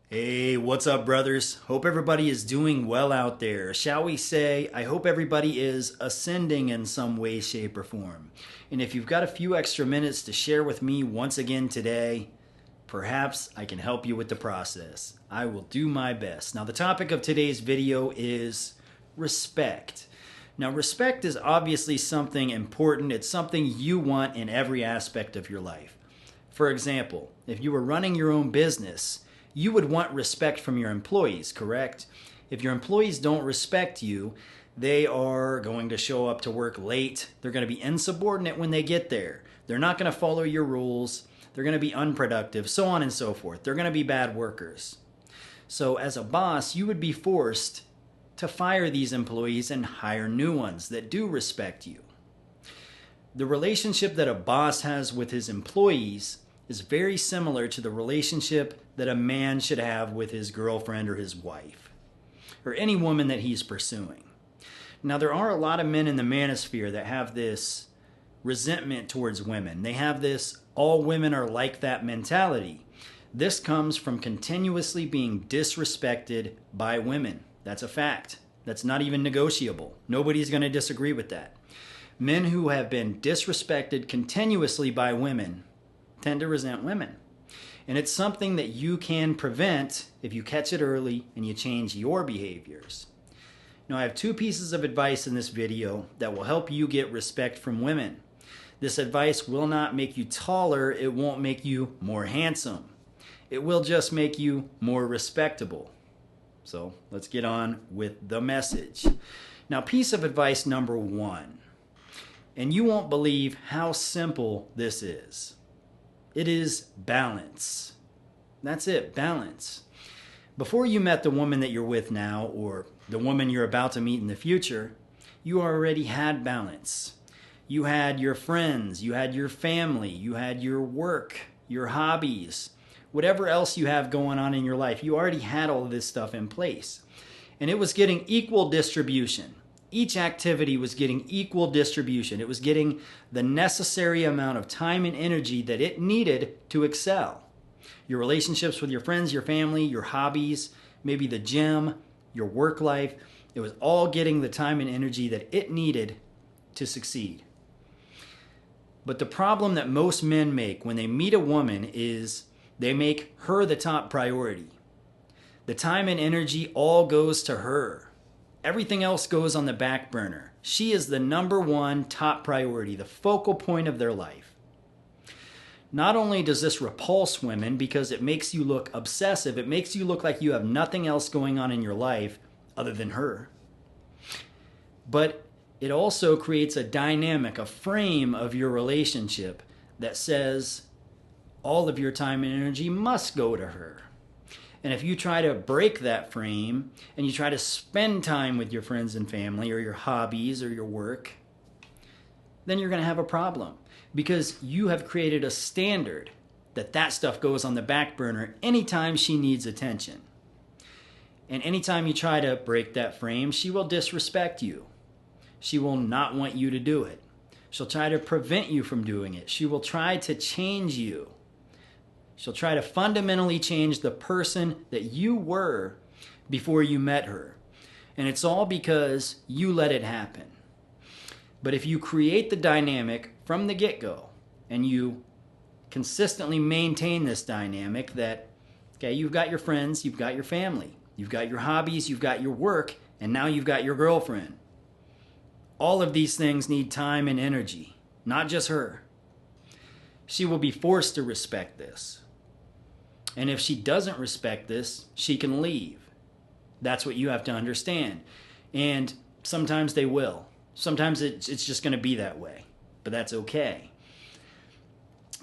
Hey, what's up, brothers? Hope everybody is doing well out there. Shall we say, I hope everybody is ascending in some way, shape, or form. And if you've got a few extra minutes to share with me once again today, perhaps I can help you with the process. I will do my best. Now, the topic of today's video is respect. Now, respect is obviously something important. It's something you want in every aspect of your life. For example, if you were running your own business, you would want respect from your employees, correct? If your employees don't respect you, they are going to show up to work late. They're going to be insubordinate when they get there. They're not going to follow your rules. They're going to be unproductive, so on and so forth. They're going to be bad workers. So as a boss, you would be forced to fire these employees and hire new ones that do respect you. The relationship that a boss has with his employees is very similar to the relationship that a man should have with his girlfriend or his wife, or any woman that he's pursuing. Now, there are a lot of men in the manosphere that have this resentment towards women. They have this all women are like that mentality. This comes from continuously being disrespected by women. That's a fact. That's not even negotiable. Nobody's going to disagree with that. Men who have been disrespected continuously by women tend to resent women. And it's something that you can prevent if you catch it early and you change your behaviors. Now, I have two pieces of advice in this video that will help you get respect from women. This advice will not make you taller. It won't make you more handsome. It will just make you more respectable. So let's get on with the message. Now, piece of advice number one, and you won't believe how simple this is. It is balance. That's it, balance. Before you met the woman that you're with now, or the woman you're about to meet in the future, you already had balance. You had your friends, you had your family, you had your work, your hobbies, whatever else you have going on in your life. You already had all of this stuff in place. And it was getting equal distribution. Each activity was getting equal distribution. It was getting the necessary amount of time and energy that it needed to excel. Your relationships with your friends, your family, your hobbies, maybe the gym, your work life, it was all getting the time and energy that it needed to succeed. But the problem that most men make when they meet a woman is they make her the top priority. The time and energy all goes to her. Everything else goes on the back burner. She is the number one top priority, the focal point of their life. Not only does this repulse women because it makes you look obsessive, it makes you look like you have nothing else going on in your life other than her, but it also creates a dynamic, a frame of your relationship that says all of your time and energy must go to her. And if you try to break that frame and you try to spend time with your friends and family or your hobbies or your work, then you're going to have a problem because you have created a standard that stuff goes on the back burner anytime she needs attention. And anytime you try to break that frame, she will disrespect you. She will not want you to do it. She'll try to prevent you from doing it. She will try to change you. She'll try to fundamentally change the person that you were before you met her. And it's all because you let it happen. But if you create the dynamic from the get-go and you consistently maintain this dynamic that, okay, you've got your friends, you've got your family, you've got your hobbies, you've got your work, and now you've got your girlfriend. All of these things need time and energy, not just her. She will be forced to respect this. And if she doesn't respect this, she can leave. That's what you have to understand. And sometimes they will. Sometimes it's just going to be that way. But that's okay.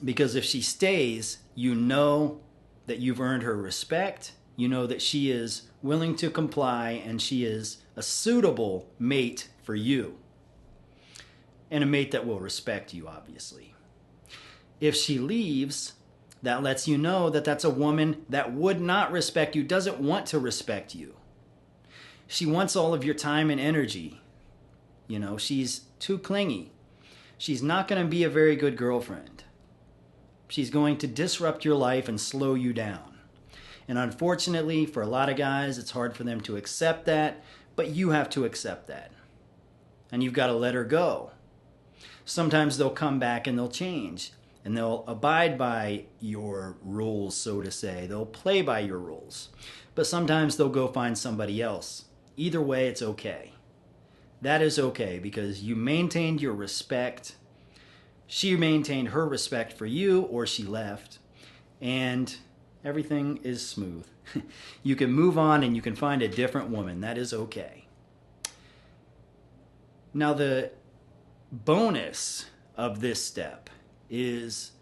Because if she stays, you know that you've earned her respect. You know that she is willing to comply and she is a suitable mate for you. And a mate that will respect you, obviously. If she leaves, that lets you know that that's a woman that would not respect you, doesn't want to respect you. She wants all of your time and energy. You know, she's too clingy. She's not going to be a very good girlfriend. She's going to disrupt your life and slow you down. And unfortunately, for a lot of guys, it's hard for them to accept that, but you have to accept that. And you've got to let her go. Sometimes they'll come back and they'll change, and they'll abide by your rules, so to say. They'll play by your rules. But sometimes they'll go find somebody else. Either way, it's okay. That is okay because you maintained your respect. She maintained her respect for you, or she left, and everything is smooth. You can move on and you can find a different woman. That is okay. Now, the bonus of this step is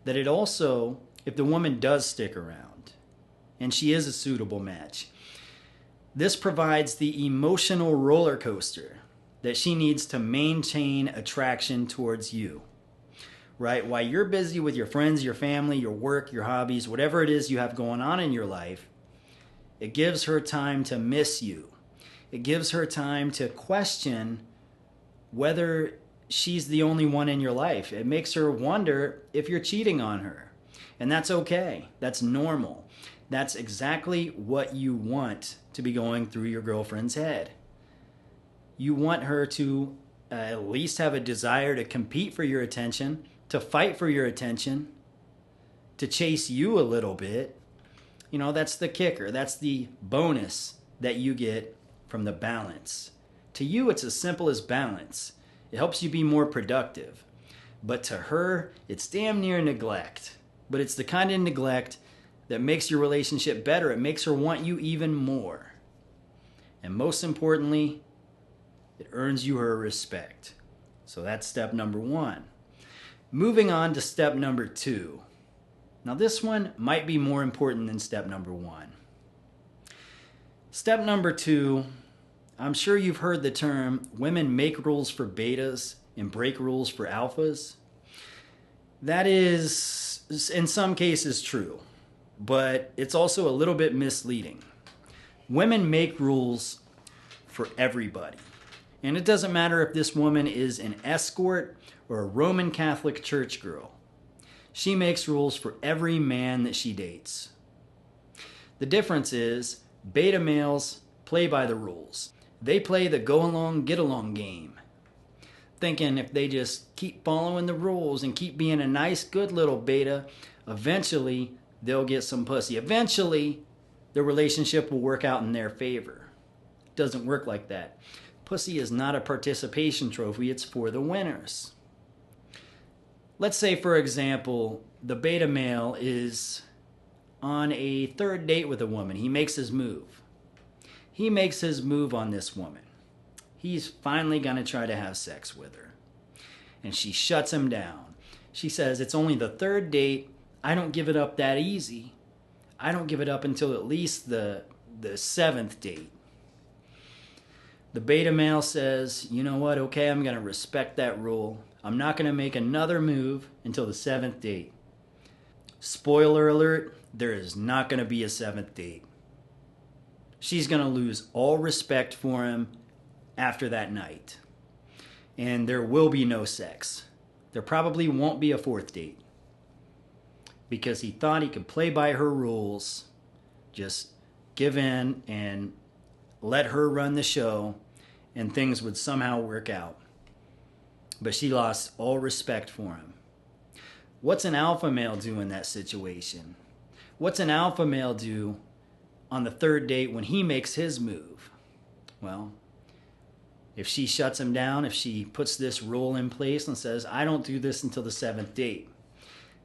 that it also, if the woman does stick around and she is a suitable match, this provides the emotional roller coaster that she needs to maintain attraction towards you. Right? While you're busy with your friends, your family, your work, your hobbies, whatever it is you have going on in your life, it gives her time to miss you. It gives her time to question whether she's the only one in your life. It makes her wonder if you're cheating on her. And that's okay. That's normal. That's exactly what you want to be going through your girlfriend's head. You want her to at least have a desire to compete for your attention, to fight for your attention, to chase you a little bit. You know, that's the kicker. That's the bonus that you get from the balance. To you, it's as simple as balance. It helps you be more productive. But to her, it's damn near neglect. But it's the kind of neglect that makes your relationship better. It makes her want you even more. And most importantly, it earns you her respect. So that's step number one. Moving on to step number two. Now this one might be more important than step number one. Step number two, I'm sure you've heard the term women make rules for betas and break rules for alphas. That is in some cases true, but it's also a little bit misleading. Women make rules for everybody. And it doesn't matter if this woman is an escort or a Roman Catholic church girl. She makes rules for every man that she dates. The difference is beta males play by the rules. They play the go along, get along game, thinking if they just keep following the rules and keep being a nice, good little beta, eventually they'll get some pussy. Eventually, the relationship will work out in their favor. It doesn't work like that. Pussy is not a participation trophy, it's for the winners. Let's say, for example, the beta male is on a third date with a woman. He makes his move. He makes his move on this woman. He's finally going to try to have sex with her. And she shuts him down. She says, it's only the third date. I don't give it up that easy. I don't give it up until at least the seventh date. The beta male says, you know what, okay, I'm going to respect that rule. I'm not going to make another move until the seventh date. Spoiler alert, there is not going to be a seventh date. She's going to lose all respect for him after that night. And there will be no sex. There probably won't be a fourth date. Because he thought he could play by her rules, just give in and let her run the show, and things would somehow work out. But she lost all respect for him. What's an alpha male do in that situation? What's an alpha male do on the third date when he makes his move? Well, if she shuts him down, if she puts this rule in place and says, I don't do this until the seventh date,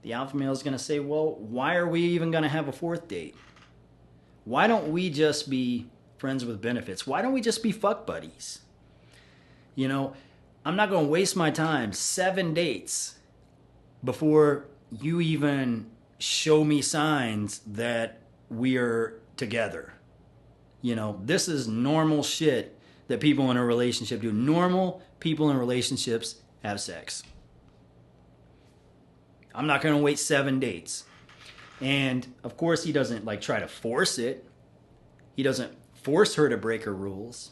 the alpha male is going to say, well, why are we even going to have a fourth date? Why don't we just be friends with benefits? Why don't we just be fuck buddies? You know, I'm not going to waste my time 7 dates before you even show me signs that we are together. You know, this is normal shit that people in a relationship do. Normal people in relationships have sex. I'm not going to wait 7 dates. And of course, he doesn't like try to force it. He doesn't force her to break her rules.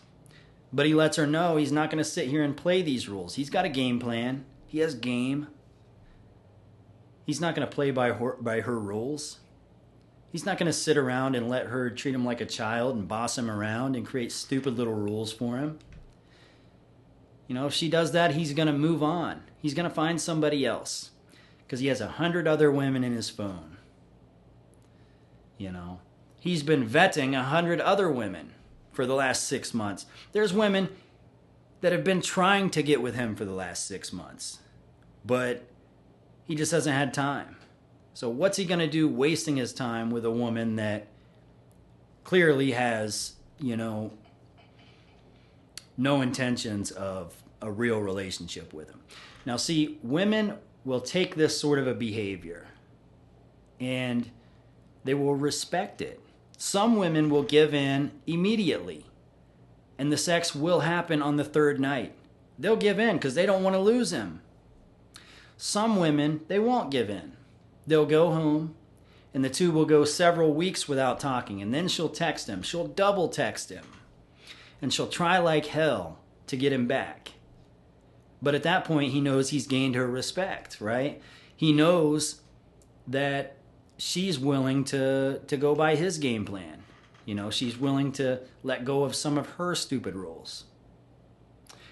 But he lets her know he's not going to sit here and play these rules. He's got a game plan. He has game. He's not going to play by her rules. He's not going to sit around and let her treat him like a child and boss him around and create stupid little rules for him. You know, if she does that, he's going to move on. He's going to find somebody else because he has 100 other women in his phone. You know, he's been vetting 100 other women for the last 6 months. There's women that have been trying to get with him for the last 6 months, but he just hasn't had time. So what's he going to do wasting his time with a woman that clearly has, you know, no intentions of a real relationship with him? Now, see, women will take this sort of a behavior and they will respect it. Some women will give in immediately and the sex will happen on the third night. They'll give in because they don't want to lose him. Some women, they won't give in. They'll go home and the two will go several weeks without talking, and then she'll text him. She'll double text him and she'll try like hell to get him back. But at that point, he knows he's gained her respect, right? He knows that she's willing to go by his game plan. You know, she's willing to let go of some of her stupid rules.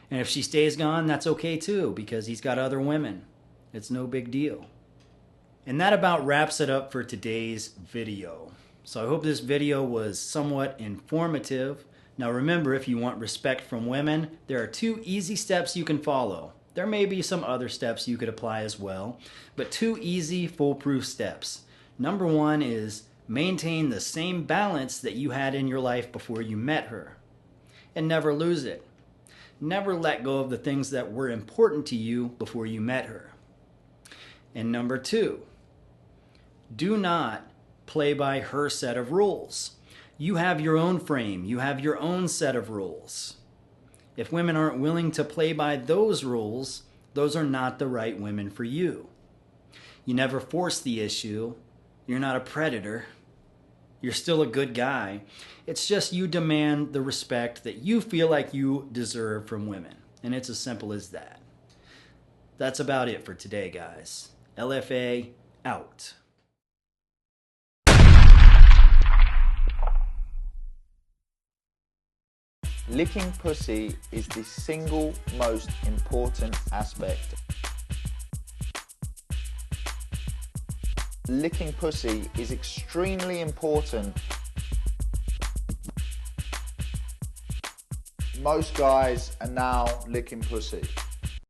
And if she stays gone, that's okay too, because he's got other women. It's no big deal. And that about wraps it up for today's video. So I hope this video was somewhat informative. Now remember, if you want respect from women, there are 2 easy steps you can follow. There may be some other steps you could apply as well, but 2 easy, foolproof steps. Number 1 is maintain the same balance that you had in your life before you met her, and never lose it. Never let go of the things that were important to you before you met her. And number 2, do not play by her set of rules. You have your own frame. You have your own set of rules. If women aren't willing to play by those rules, those are not the right women for you. You never force the issue. You're not a predator. You're still a good guy. It's just you demand the respect that you feel like you deserve from women. And it's as simple as that. That's about it for today, guys. LFA out. Licking pussy is the single most important aspect. Licking pussy is extremely important. Most guys are now licking pussy.